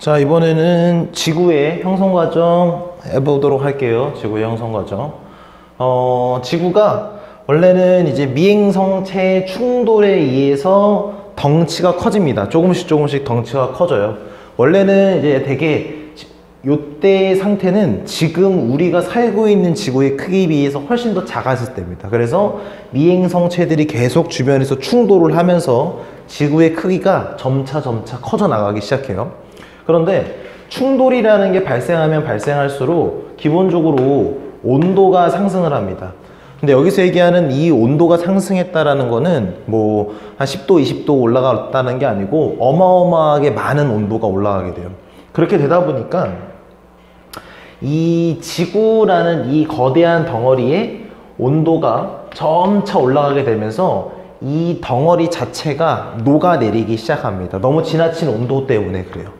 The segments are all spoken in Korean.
자, 이번에는 지구의 형성 과정 해보도록 할게요. 지구의 형성 과정. 지구가 원래는 이제 미행성체의 충돌에 의해서 덩치가 커집니다. 조금씩 덩치가 커져요. 원래는 이제 되게 요때 상태는 지금 우리가 살고 있는 지구의 크기에 비해서 훨씬 더 작았을 때입니다. 그래서 미행성체들이 계속 주변에서 충돌을 하면서 지구의 크기가 점차 커져 나가기 시작해요. 그런데 충돌이라는 게 발생하면 발생할수록 기본적으로 온도가 상승을 합니다. 근데 여기서 얘기하는 이 온도가 상승했다라는 거는 뭐 한 10도, 20도 올라갔다는 게 아니고 어마어마하게 많은 온도가 올라가게 돼요. 그렇게 되다 보니까 이 지구라는 이 거대한 덩어리의 온도가 점차 올라가게 되면서 이 덩어리 자체가 녹아내리기 시작합니다. 너무 지나친 온도 때문에 그래요.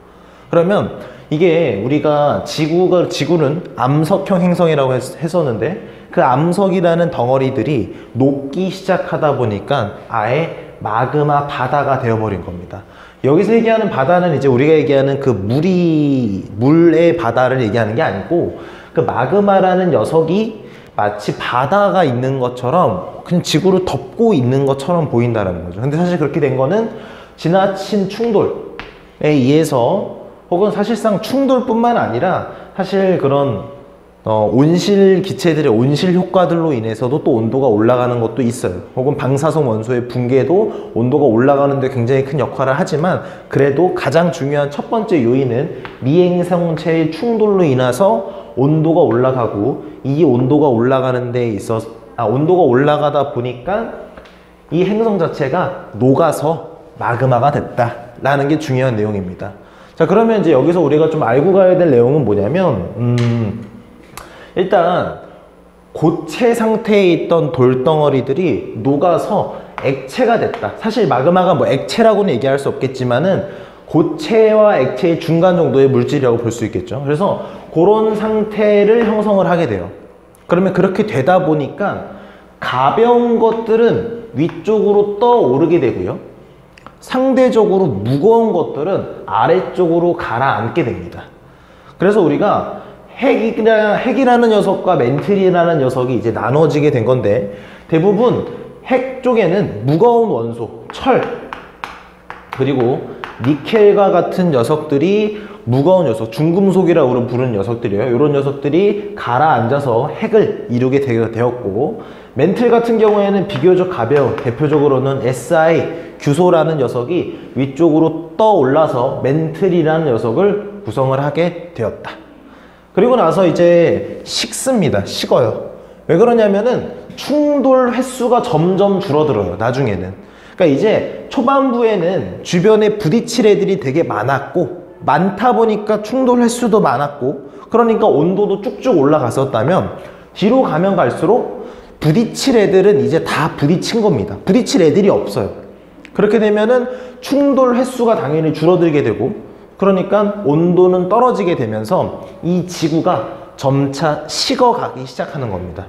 그러면 이게 우리가 지구는 암석형 행성이라고 했었는데 그 암석이라는 덩어리들이 녹기 시작하다 보니까 아예 마그마 바다가 되어버린 겁니다. 여기서 얘기하는 바다는 이제 우리가 얘기하는 그 물의 바다를 얘기하는 게 아니고 그 마그마라는 녀석이 마치 바다가 있는 것처럼 그냥 지구를 덮고 있는 것처럼 보인다는 거죠. 근데 사실 그렇게 된 거는 지나친 충돌에 의해서 혹은 사실상 충돌뿐만 아니라 사실 그런 온실 기체들의 온실 효과들로 인해서도 또 온도가 올라가는 것도 있어요. 혹은 방사성 원소의 붕괴도 온도가 올라가는 데 굉장히 큰 역할을 하지만 그래도 가장 중요한 첫 번째 요인은 미행성체의 충돌로 인해서 온도가 올라가고 이 온도가 올라가는 데 있어서 온도가 올라가다 보니까 이 행성 자체가 녹아서 마그마가 됐다라는 게 중요한 내용입니다. 자, 그러면 이제 여기서 우리가 좀 알고 가야 될 내용은 뭐냐면 일단 고체 상태에 있던 돌덩어리들이 녹아서 액체가 됐다. 사실 마그마가 뭐 액체라고는 얘기할 수 없겠지만은 고체와 액체의 중간 정도의 물질이라고 볼 수 있겠죠. 그래서 그런 상태를 형성을 하게 돼요. 그러면 그렇게 되다 보니까 가벼운 것들은 위쪽으로 떠오르게 되고요. 상대적으로 무거운 것들은 아래쪽으로 가라앉게 됩니다. 그래서 우리가 핵이라는 녀석과 멘틀이라는 녀석이 이제 나눠지게 된 건데 대부분 핵 쪽에는 무거운 원소, 철, 그리고 니켈과 같은 녀석들이 무거운 녀석, 중금속이라고 부르는 녀석들이에요. 이런 녀석들이 가라앉아서 핵을 이루게 되었고 멘틀 같은 경우에는 비교적 가벼운 대표적으로는 Si, 규소라는 녀석이 위쪽으로 떠올라서 멘틀이라는 녀석을 구성을 하게 되었다. 그리고 나서 이제 식습니다. 식어요. 왜 그러냐면은 충돌 횟수가 점점 줄어들어요. 나중에는. 그러니까 이제 초반부에는 주변에 부딪힐 애들이 되게 많았고 많다 보니까 충돌 횟수도 많았고 그러니까 온도도 쭉쭉 올라갔었다면 뒤로 가면 갈수록 부딪힐 애들은 이제 다 부딪힌 겁니다. 부딪힐 애들이 없어요. 그렇게 되면은 충돌 횟수가 당연히 줄어들게 되고 그러니까 온도는 떨어지게 되면서 이 지구가 점차 식어가기 시작하는 겁니다.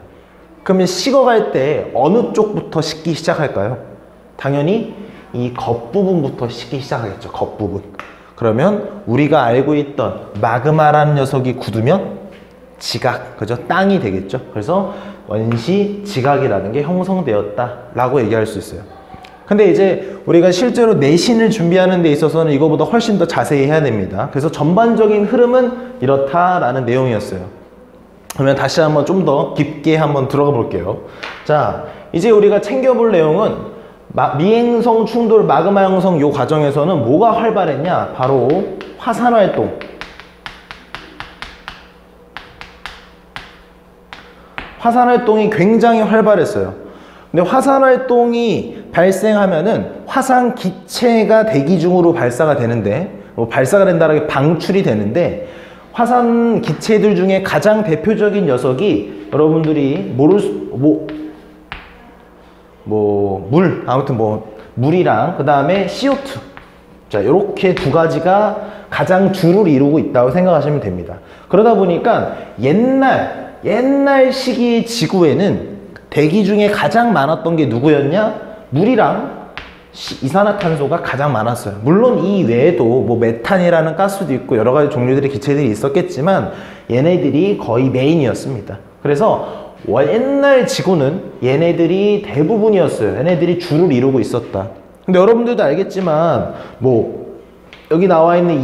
그러면 식어갈 때 어느 쪽부터 식기 시작할까요? 당연히 이 겉부분부터 식기 시작하겠죠. 겉부분. 그러면 우리가 알고 있던 마그마라는 녀석이 굳으면 지각, 그죠? 땅이 되겠죠. 그래서 원시 지각이라는 게 형성되었다라고 얘기할 수 있어요. 근데 이제 우리가 실제로 내신을 준비하는 데 있어서는 이거보다 훨씬 더 자세히 해야 됩니다. 그래서 전반적인 흐름은 이렇다라는 내용이었어요. 그러면 다시 한번 좀 더 깊게 한번 들어가 볼게요. 자, 이제 우리가 챙겨볼 내용은 미행성 충돌 마그마 형성 요 과정에서는 뭐가 활발했냐? 바로 화산 활동. 화산 활동이 굉장히 활발했어요. 근데 화산 활동이 발생하면은 화산 기체가 대기 중으로 발사가 되는데 발사가 된다는 게 방출이 되는데 화산 기체들 중에 가장 대표적인 녀석이 여러분들이 모를 아무튼 물이랑 그 다음에 CO2 자, 이렇게 두 가지가 가장 주를 이루고 있다고 생각하시면 됩니다. 그러다 보니까 옛날 시기의 지구에는 대기 중에 가장 많았던 게 누구였냐? 물이랑 이산화탄소가 가장 많았어요. 물론 이 외에도 뭐 메탄이라는 가스도 있고 여러 가지 종류들의 기체들이 있었겠지만 얘네들이 거의 메인이었습니다. 그래서 옛날 지구는 얘네들이 대부분이었어요. 얘네들이 주를 이루고 있었다. 근데 여러분들도 알겠지만 뭐 여기 나와 있는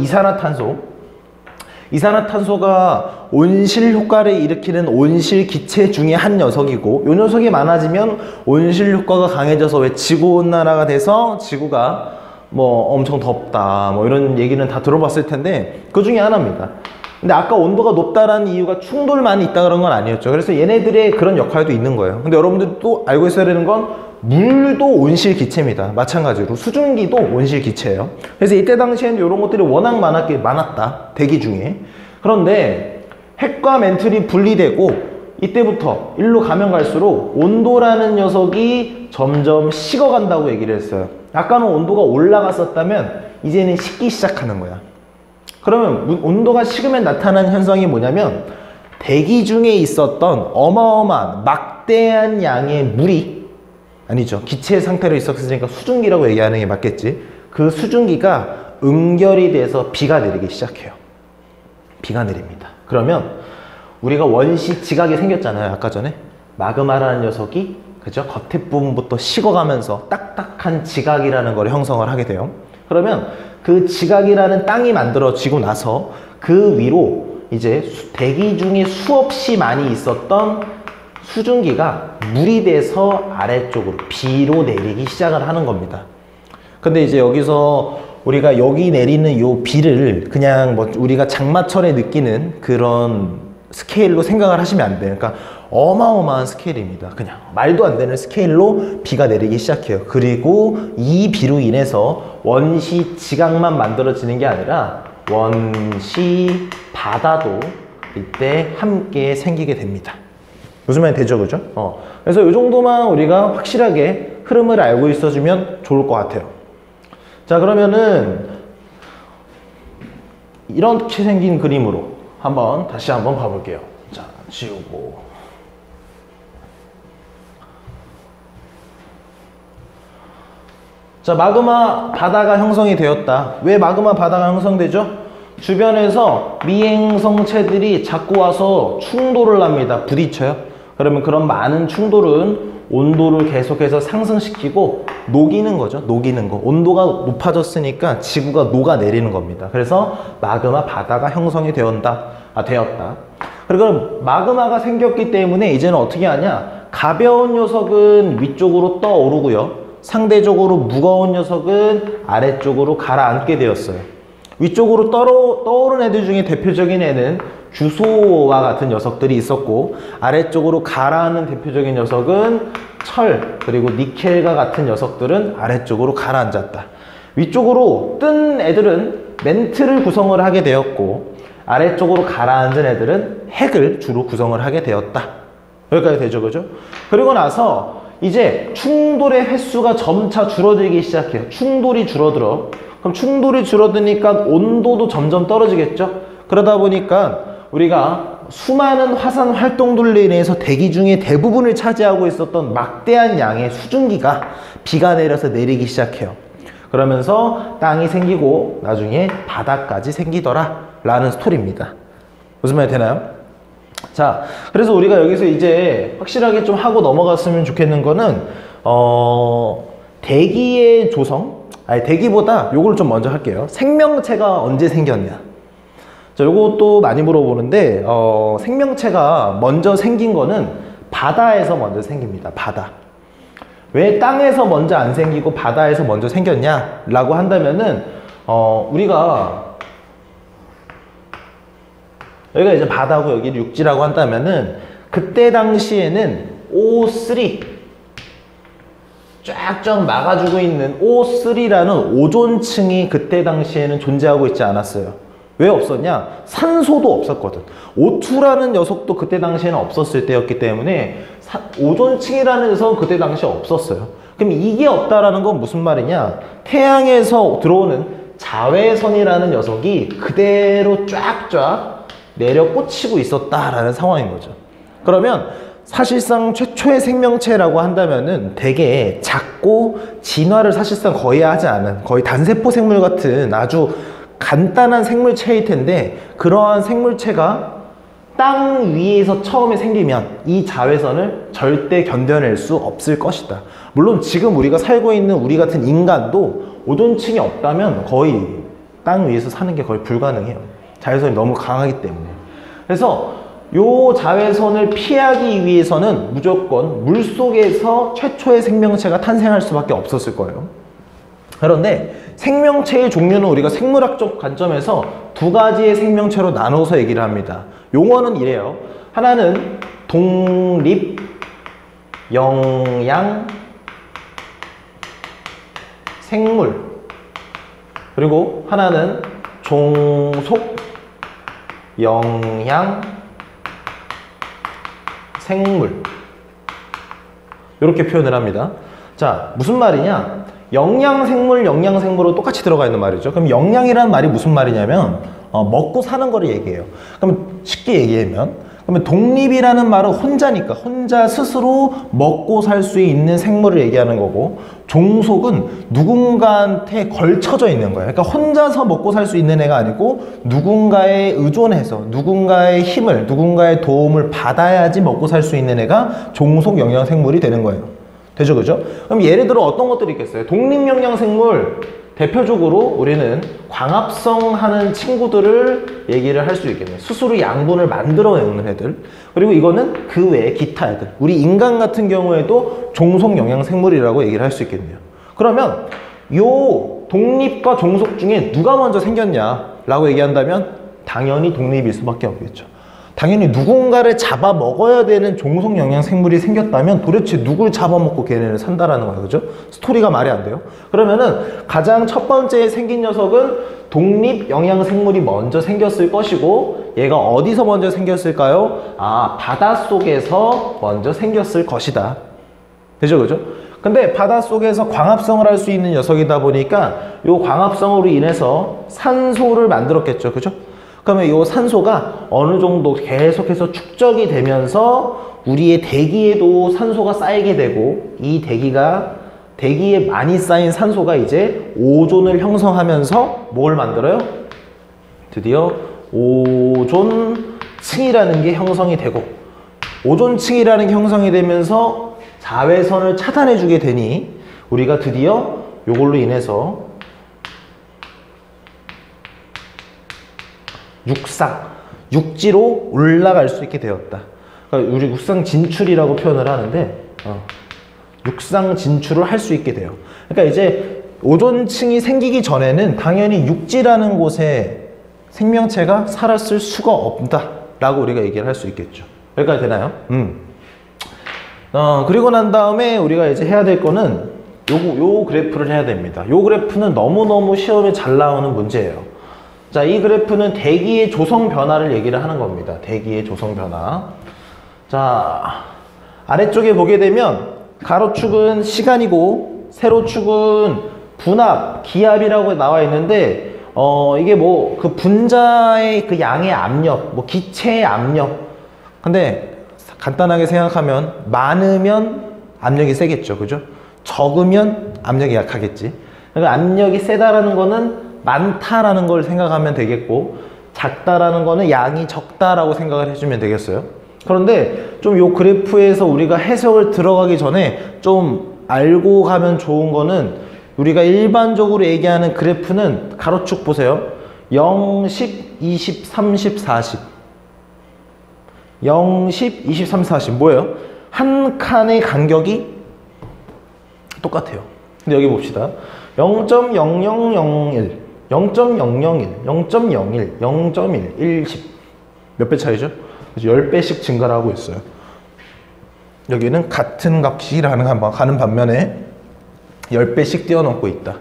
이산화탄소가 온실 효과를 일으키는 온실 기체 중에 한 녀석이고, 이 녀석이 많아지면 온실 효과가 강해져서 왜 지구온난화가 돼서 지구가 뭐 엄청 덥다 뭐 이런 얘기는 다 들어봤을 텐데 그 중에 하나입니다. 근데 아까 온도가 높다라는 이유가 충돌만이 있다 그런 건 아니었죠. 그래서 얘네들의 그런 역할도 있는 거예요. 근데 여러분들 또 알고 있어야 되는 건 물도 온실 기체입니다. 마찬가지로 수증기도 온실 기체예요. 그래서 이때 당시에는 이런 것들이 워낙 많았다, 대기 중에. 그런데 핵과 멘틀이 분리되고 이때부터 일로 가면 갈수록 온도라는 녀석이 점점 식어간다고 얘기를 했어요. 아까는 온도가 올라갔었다면 이제는 식기 시작하는 거야. 그러면 온도가 식으면 나타나는 현상이 뭐냐면 대기 중에 있었던 어마어마한 막대한 양의 물이, 아니죠, 기체 상태로 있었으니까 수증기라고 얘기하는 게 맞겠지. 그 수증기가 응결이 돼서 비가 내리기 시작해요. 비가 내립니다. 그러면 우리가 원시 지각이 생겼잖아요. 아까 전에 마그마라는 녀석이, 그죠, 겉에 부분부터 식어가면서 딱딱한 지각이라는 걸 형성을 하게 돼요. 그러면 그 지각이라는 땅이 만들어지고 나서 그 위로 이제 대기 중에 수없이 많이 있었던 수증기가 물이 돼서 아래쪽으로 비로 내리기 시작을 하는 겁니다. 근데 이제 여기서 우리가 여기 내리는 요 비를 그냥 뭐 우리가 장마철에 느끼는 그런 스케일로 생각을 하시면 안 돼요. 그러니까 어마어마한 스케일입니다. 그냥 말도 안 되는 스케일로 비가 내리기 시작해요. 그리고 이 비로 인해서 원시 지각만 만들어지는 게 아니라 원시 바다도 이때 함께 생기게 됩니다. 무슨 말이 되죠, 그죠? 그래서 이 정도만 우리가 확실하게 흐름을 알고 있어주면 좋을 것 같아요. 자, 그러면은 이렇게 생긴 그림으로 다시 한번 봐볼게요. 자, 지우고. 자, 마그마 바다가 형성이 되었다. 왜 마그마 바다가 형성되죠? 주변에서 미행성체들이 자꾸 와서 충돌을 합니다. 부딪혀요. 그러면 그런 많은 충돌은 온도를 계속해서 상승시키고 녹이는 거죠. 녹이는 거. 온도가 높아졌으니까 지구가 녹아내리는 겁니다. 그래서 마그마 바다가 형성이 되었다. 그리고 마그마가 생겼기 때문에 이제는 어떻게 하냐? 가벼운 녀석은 위쪽으로 떠오르고요. 상대적으로 무거운 녀석은 아래쪽으로 가라앉게 되었어요. 위쪽으로 떠오른 애들 중에 대표적인 애는 규소와 같은 녀석들이 있었고, 아래쪽으로 가라앉는 대표적인 녀석은 철 그리고 니켈과 같은 녀석들은 아래쪽으로 가라앉았다. 위쪽으로 뜬 애들은 멘틀을 구성을 하게 되었고, 아래쪽으로 가라앉은 애들은 핵을 주로 구성을 하게 되었다. 여기까지 되죠, 그죠? 그리고 나서 이제 충돌의 횟수가 점차 줄어들기 시작해요. 충돌이 줄어들어. 그럼 충돌이 줄어드니까 온도도 점점 떨어지겠죠? 그러다 보니까 우리가 수많은 화산 활동들로 인해서 대기 중에 대부분을 차지하고 있었던 막대한 양의 수증기가 비가 내려서 내리기 시작해요. 그러면서 땅이 생기고 나중에 바다까지 생기더라 라는 스토리입니다. 무슨 말이 되나요? 자, 그래서 우리가 여기서 이제 확실하게 좀 하고 넘어갔으면 좋겠는 거는 대기의 조성, 대기보다 요걸 좀 먼저 할게요. 생명체가 언제 생겼냐. 자, 요것도 많이 물어보는데 생명체가 먼저 생긴 거는 바다에서 먼저 생깁니다. 바다. 왜 땅에서 먼저 안 생기고 바다에서 먼저 생겼냐 라고 한다면은 우리가 여기가 이제 바다고 여기를 육지라고 한다면은 그때 당시에는 O3 쫙쫙 막아주고 있는 O3라는 오존층이 그때 당시에는 존재하고 있지 않았어요. 왜 없었냐? 산소도 없었거든. O2라는 녀석도 그때 당시에는 없었을 때였기 때문에 오존층이라는 녀석은 그때 당시에 없었어요. 그럼 이게 없다라는 건 무슨 말이냐? 태양에서 들어오는 자외선이라는 녀석이 그대로 쫙쫙 내려 꽂히고 있었다라는 상황인 거죠. 그러면 사실상 최초의 생명체라고 한다면은 되게 작고 진화를 사실상 거의 하지 않은 거의 단세포 생물 같은 아주 간단한 생물체일 텐데, 그러한 생물체가 땅 위에서 처음에 생기면 이 자외선을 절대 견뎌낼 수 없을 것이다. 물론 지금 우리가 살고 있는 우리 같은 인간도 오존층이 없다면 거의 땅 위에서 사는 게 거의 불가능해요. 자외선이 너무 강하기 때문에. 그래서 요 자외선을 피하기 위해서는 무조건 물속에서 최초의 생명체가 탄생할 수밖에 없었을 거예요. 그런데 생명체의 종류는 우리가 생물학적 관점에서 두 가지의 생명체로 나눠서 얘기를 합니다. 용어는 이래요. 하나는 독립 영양 생물, 그리고 하나는 종속 영양 생물, 이렇게 표현을 합니다. 자, 무슨 말이냐? 영양생물, 영양생물로 똑같이 들어가 있는 말이죠. 그럼 영양이라는 말이 무슨 말이냐면 먹고 사는 거를 얘기해요. 그럼 쉽게 얘기하면, 그러면 독립이라는 말은 혼자니까 혼자 스스로 먹고 살 수 있는 생물을 얘기하는 거고, 종속은 누군가한테 걸쳐져 있는 거예요. 그러니까 혼자서 먹고 살 수 있는 애가 아니고 누군가에 의존해서 누군가의 힘을, 누군가의 도움을 받아야지 먹고 살 수 있는 애가 종속 영양생물이 되는 거예요. 되죠, 그죠? 그럼 예를 들어 어떤 것들이 있겠어요? 독립영양생물, 대표적으로 우리는 광합성 하는 친구들을 얘기를 할 수 있겠네요. 스스로 양분을 만들어내는 애들. 그리고 이거는 그 외에 기타 애들. 우리 인간 같은 경우에도 종속 영양생물이라고 얘기를 할 수 있겠네요. 그러면 요 독립과 종속 중에 누가 먼저 생겼냐라고 얘기한다면 당연히 독립일 수밖에 없겠죠. 당연히 누군가를 잡아먹어야 되는 종속 영양생물이 생겼다면 도대체 누굴 잡아먹고 걔네를 산다라는 거예요. 그죠? 스토리가 말이 안 돼요. 그러면은 가장 첫 번째 생긴 녀석은 독립 영양생물이 먼저 생겼을 것이고, 얘가 어디서 먼저 생겼을까요? 아, 바닷속에서 먼저 생겼을 것이다. 되죠? 그죠? 근데 바닷속에서 광합성을 할 수 있는 녀석이다 보니까 요 광합성으로 인해서 산소를 만들었겠죠. 그죠? 그러면 이 산소가 어느 정도 계속해서 축적이 되면서 우리의 대기에도 산소가 쌓이게 되고, 이 대기에 많이 쌓인 산소가 이제 오존을 형성하면서 뭘 만들어요? 드디어 오존층이라는 게 형성이 되고, 오존층이라는 게 형성이 되면서 자외선을 차단해 주게 되니 우리가 드디어 이걸로 인해서 육지로 올라갈 수 있게 되었다. 그러니까 우리 육상 진출이라고 표현을 하는데, 육상 진출을 할 수 있게 돼요. 그러니까 이제 오존층이 생기기 전에는 당연히 육지라는 곳에 생명체가 살았을 수가 없다라고 우리가 얘기를 할 수 있겠죠. 여기까지 되나요? 그리고 난 다음에 우리가 이제 해야 될 거는 요 그래프를 해야 됩니다. 요 그래프는 너무너무 시험에 잘 나오는 문제예요. 자, 이 그래프는 대기의 조성 변화를 얘기를 하는 겁니다. 대기의 조성 변화. 자, 아래쪽에 보게 되면 가로축은 시간이고 세로축은 분압, 기압이라고 나와 있는데, 이게 뭐 그 분자의 그 양의 압력, 뭐 기체의 압력. 근데 간단하게 생각하면 많으면 압력이 세겠죠. 그죠? 적으면 압력이 약하겠지. 그러니까 압력이 세다라는 거는 많다라는 걸 생각하면 되겠고, 작다라는 거는 양이 적다라고 생각을 해주면 되겠어요. 그런데 좀 요 그래프에서 우리가 해석을 들어가기 전에 좀 알고 가면 좋은 거는, 우리가 일반적으로 얘기하는 그래프는 가로축 보세요. 0, 10, 20, 30, 40. 0, 10, 20, 30, 40 뭐예요? 한 칸의 간격이 똑같아요. 근데 여기 봅시다. 0.0001 0.001, 0.01, 0.1, 1, 10. 몇 배 차이죠? 10배씩 증가를 하고 있어요. 여기는 같은 값이 가는 반면에 10배씩 뛰어넘고 있다.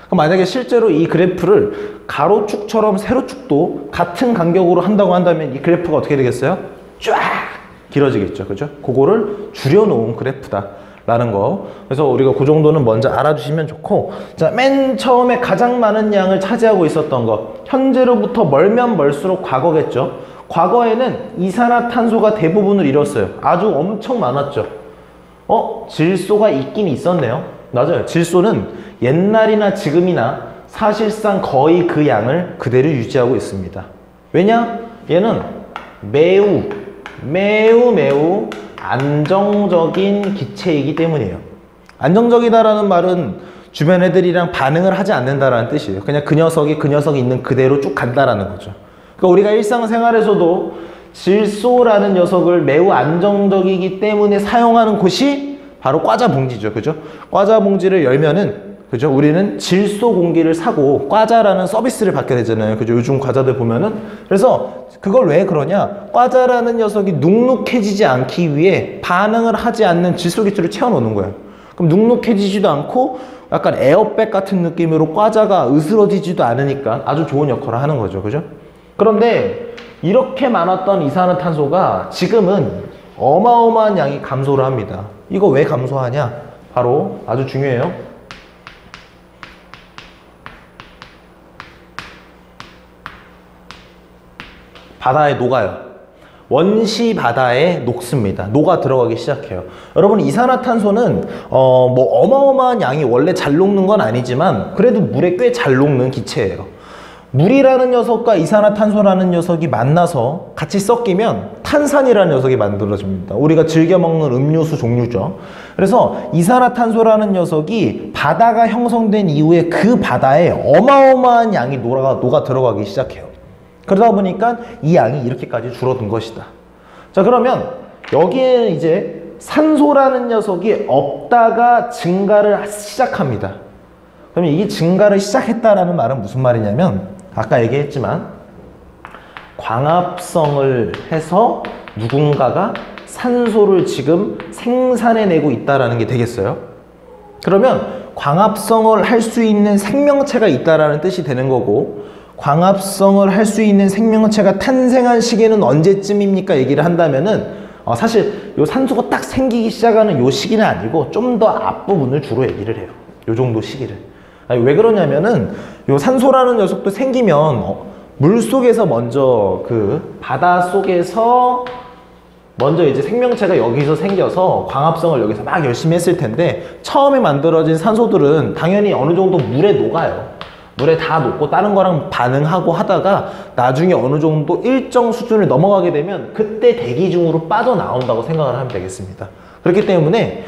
그럼 만약에 실제로 이 그래프를 가로축처럼 세로축도 같은 간격으로 한다고 한다면 이 그래프가 어떻게 되겠어요? 쫙 길어지겠죠. 그죠? 그거를 줄여놓은 그래프다 라는 거. 그래서 우리가 그 정도는 먼저 알아주시면 좋고, 자, 맨 처음에 가장 많은 양을 차지하고 있었던 거, 현재로부터 멀면 멀수록 과거겠죠. 과거에는 이산화탄소가 대부분을 이뤘어요. 아주 엄청 많았죠. 질소가 있긴 있었네요. 맞아요. 질소는 옛날이나 지금이나 사실상 거의 그 양을 그대로 유지하고 있습니다. 왜냐? 얘는 매우 안정적인 기체이기 때문이에요. 안정적이다라는 말은 주변 애들이랑 반응을 하지 않는다라는 뜻이에요. 그냥 그 녀석이 있는 그대로 쭉 간다라는 거죠. 그러니까 우리가 일상생활에서도 질소라는 녀석을 매우 안정적이기 때문에 사용하는 곳이 바로 과자 봉지죠. 그죠? 과자 봉지를 열면은, 그죠? 우리는 질소 공기를 사고 과자라는 서비스를 받게 되잖아요. 그죠? 요즘 과자들 보면은. 그래서 그걸 왜 그러냐? 과자라는 녀석이 눅눅해지지 않기 위해 반응을 하지 않는 질소 기체를 채워놓는 거예요. 그럼 눅눅해지지도 않고 약간 에어백 같은 느낌으로 과자가 으스러지지도 않으니까 아주 좋은 역할을 하는 거죠. 그죠? 그런데 이렇게 많았던 이산화탄소가 지금은 어마어마한 양이 감소를 합니다. 이거 왜 감소하냐? 바로 아주 중요해요. 바다에 녹아요. 원시 바다에 녹습니다. 녹아 들어가기 시작해요. 여러분, 이산화탄소는 뭐 어마어마한 양이 원래 잘 녹는 건 아니지만 그래도 물에 꽤 잘 녹는 기체예요. 물이라는 녀석과 이산화탄소라는 녀석이 만나서 같이 섞이면 탄산이라는 녀석이 만들어집니다. 우리가 즐겨 먹는 음료수 종류죠. 그래서 이산화탄소라는 녀석이 바다가 형성된 이후에 그 바다에 어마어마한 양이 녹아 들어가기 시작해요. 그러다 보니까 이 양이 이렇게까지 줄어든 것이다. 자, 그러면 여기에 이제 산소라는 녀석이 없다가 증가를 시작합니다. 그러면 이게 증가를 시작했다라는 말은 무슨 말이냐면, 아까 얘기했지만 광합성을 해서 누군가가 산소를 지금 생산해내고 있다라는 게 되겠어요. 그러면 광합성을 할 수 있는 생명체가 있다라는 뜻이 되는 거고, 광합성을 할 수 있는 생명체가 탄생한 시기는 언제쯤입니까? 얘기를 한다면은 사실 요 산소가 딱 생기기 시작하는 요 시기는 아니고 좀 더 앞부분을 주로 얘기를 해요. 요 정도 시기를. 아니, 왜 그러냐면은 요 산소라는 녀석도 생기면 물 속에서 먼저 그 바다 속에서 먼저 이제 생명체가 여기서 생겨서 광합성을 여기서 막 열심히 했을 텐데, 처음에 만들어진 산소들은 당연히 어느 정도 물에 녹아요. 물에 다 녹고 다른 거랑 반응하고 하다가 나중에 어느 정도 일정 수준을 넘어가게 되면 그때 대기 중으로 빠져나온다고 생각을 하면 되겠습니다. 그렇기 때문에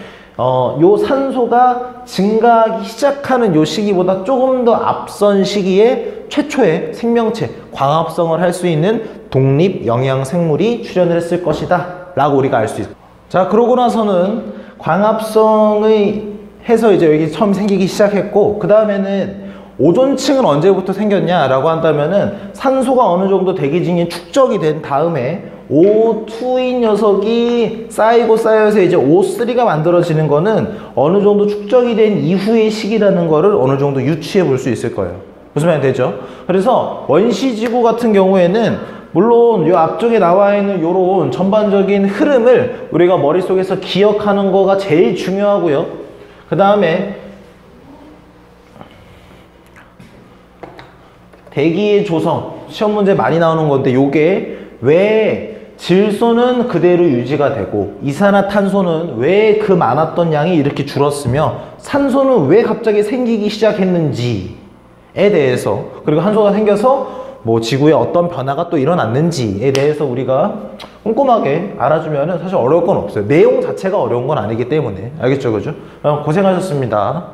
요 산소가 증가하기 시작하는 요 시기보다 조금 더 앞선 시기에 최초의 생명체, 광합성을 할 수 있는 독립 영양 생물이 출현을 했을 것이다 라고 우리가 알 수 있어요. 자, 그러고 나서는 광합성의 해서 이제 여기 처음 생기기 시작했고, 그 다음에는 오존층은 언제부터 생겼냐 라고 한다면은 산소가 어느 정도 대기 중에 축적이 된 다음에 O2인 녀석이 쌓이고 쌓여서 이제 O3가 만들어지는 거는 어느 정도 축적이 된 이후의 시기라는 거를 어느 정도 유추해 볼 수 있을 거예요. 무슨 말이 되죠? 그래서 원시지구 같은 경우에는 물론 이 앞쪽에 나와 있는 이런 전반적인 흐름을 우리가 머릿속에서 기억하는 거가 제일 중요하고요. 그 다음에 대기의 조성, 시험 문제 많이 나오는 건데, 요게 왜 질소는 그대로 유지가 되고 이산화탄소는 왜 그 많았던 양이 이렇게 줄었으며 산소는 왜 갑자기 생기기 시작했는지에 대해서, 그리고 한소가 생겨서 뭐 지구에 어떤 변화가 또 일어났는지에 대해서 우리가 꼼꼼하게 알아주면 사실 어려울 건 없어요. 내용 자체가 어려운 건 아니기 때문에. 알겠죠? 그죠? 고생하셨습니다.